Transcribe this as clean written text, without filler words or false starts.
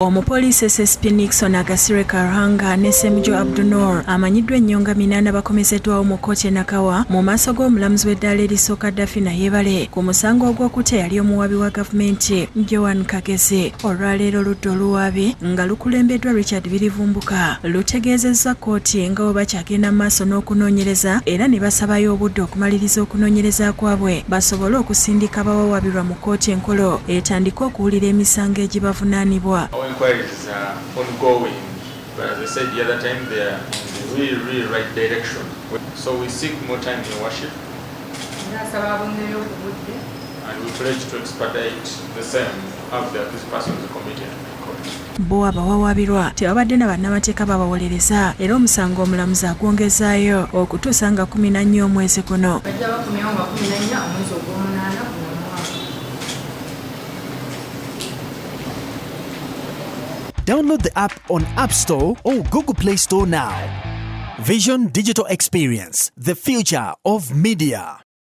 Omupoliisi SSP Nixon Agasire Karhanga ne Semjo Abdunor amanyiddwa ennyo nga Minaana bakomezeddwawo mu kkooti Nakawa mu maaso g'omulamuzi w'eddaala erisooka Daffy Nayebale ku musango ogw'okutta yali omuwaabi wa gavumenti Joan Kagezi. Olwaleero oludda oluwaabi nga lukulembeddwa Richard Birivumbuka lutegeezezza kkooti nga bwe bakyagenda mu maaso n'okunoonyereza era ne basabayo obudde okumaliriza okunoonyereza kwabwe basobole okusindika abawawaabirwa mu kkooti enkolo etandike okuwulira emisango egibavunaanibwa. Inquiries are ongoing, but as I said the other time, they are in the really right direction. So we seek more time in worship, and we pledge to expedite the same after this person's committed. Bo abawawaabirwa tebabadde na bannamateeka babawolereza era omusango omulamuzi agwongezaayo okutuusa nga 14 omwezi guno. Download the app on App Store or Google Play Store now. Vision Digital Experience, the future of media.